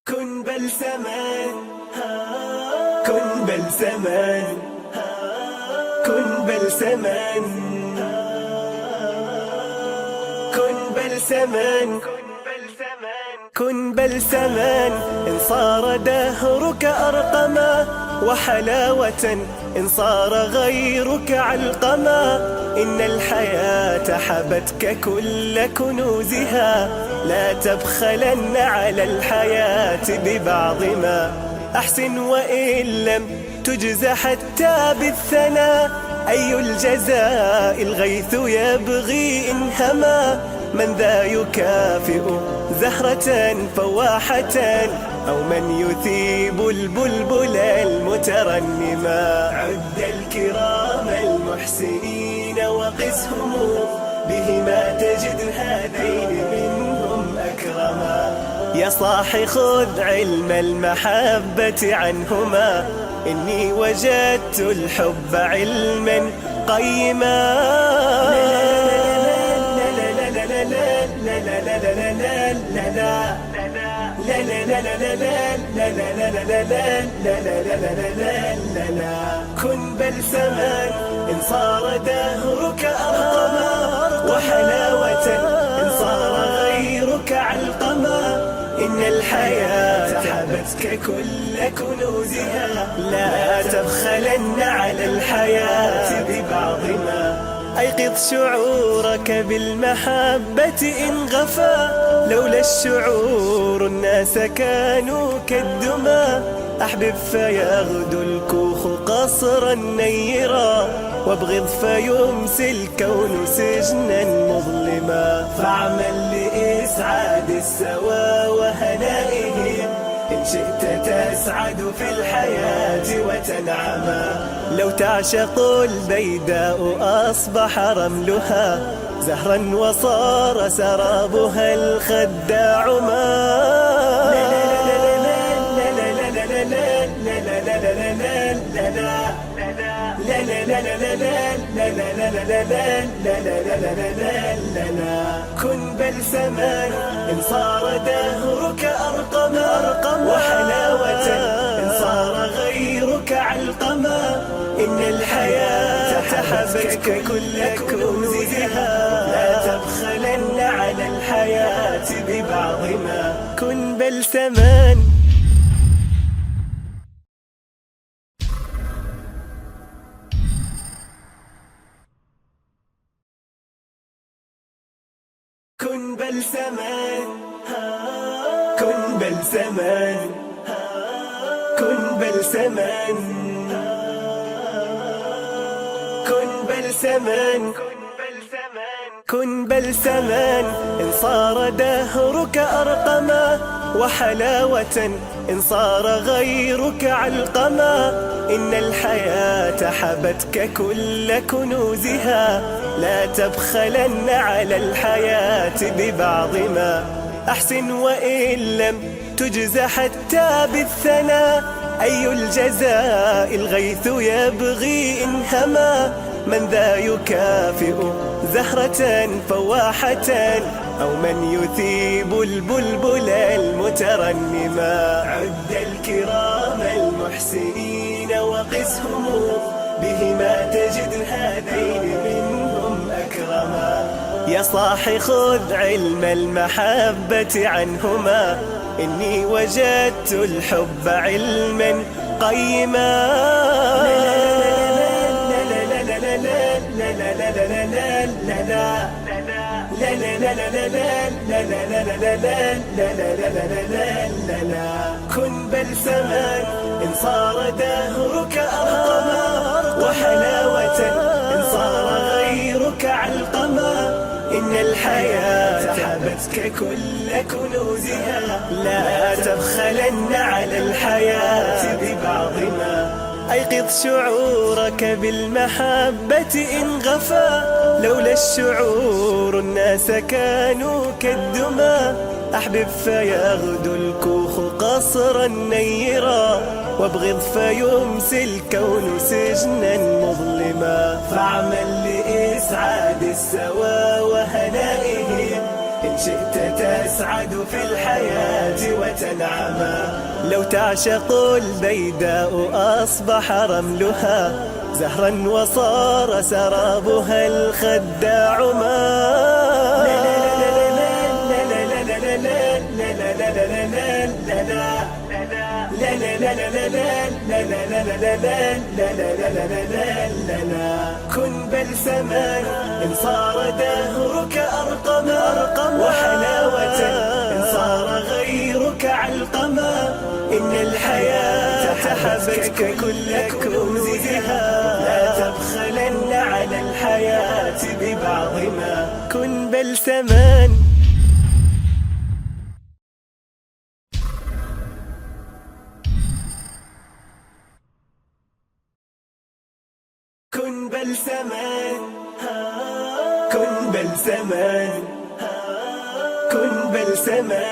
كن بلسما، كن بلسما، كن بلسما، كن بلسما، كن بلسما. إن صار دهرك أرقما وحلاوة، إن صار غيرك علقما. إن الحياة حبتك كل كنوزها، لا تبخلن على الحياة ببعض ما. أحسن وإن لم تجز حتى بالثناء، أي الجزاء الغيث يبغي إن هما. من ذا يكافئ زهرة فواحة، أو من يثيب البلبل المترنما. عد الكرام المحسنين وقسهم، بهما تجد هذين منهم أكرما. يا صاح خذ علم المحبة عنهما، إني وجدت الحب علما قيما. كن بلسما، إن صار دهرك أرقما وحلاوة، إن صار غيرك علقما. إن الحياة حبتك كل كنوزها، لا تبخلن على الحياة ببعض ما. أيقظ شعورك بالمحبة إن غفا، لولا الشعور الناس كانوا كالدما. أحبب فيغدو الكوخ قصرا نيرا، وابغض فيمسي الكون سجنا مظلما. فاعمل لإسعاد السوى وهنائه، إن شئت تسعد في الحياة وتنعما. لو تعشق البيداء أصبح رملها زهرا، وصار سرابها الخداع ما. كن بلسما، إن صار دهرك أرقما وحلاوة، إن صار غيرك علقما. إن الحياة حبتك كل كنوزها، لا تبخلن على الحياة ببعض ما. كن بلسما. كن بلسما، كن بلسما، كن بلسما، كن بلسما، كن بلسما. إن صار دهرك أرقما وحلاوة، إن صار غيرك علقما. إن الحياة حبتك كل كنوزها، لا تبخلن على الحياة ببعض ما. أحسن وإن لم تجز حتى بالثناء، أي الجزاء الغيث يبغي إن هما. من ذا يكافئ زهرة فواحة، أو من يثيب البلبل المترنما. عد الكرام المحسنين وقسهم، بهما تجد هذين منهم أكرما. يا صاح خذ علم المحبة عنهما، إني وجدت الحب علما قيما. كن بلسما، إن صار دهرك أرقما وحلاوة، إن صار غيرك علقما. إن الحياة حبتك كل كنوزها، لا تبخلن على الحياة ببعض ما. أيقظ شعورك بالمحبة إن غفا، لولا الشعور الناس كانوا كالدما. أحبب فيغدو الكوخ قصرا نيرا، وابغض فيمسي الكون سجنا مظلما. فاعمل لإسعاد السوى وهنائه، إن شئت تسعد في الحياة وتنعما. لو تعشق البيداء أصبح رملها زهرا وصار سرابها الخداع ما. كن بلسما إن صار دهرك أرقما، وحلاوة إن صار غيرك علقما. إن الحياة حبتك كل كنوزها، لا تبخلن على الحياة ببعض ما. كن بلسما كن بلسما كن بلسما كن بلسما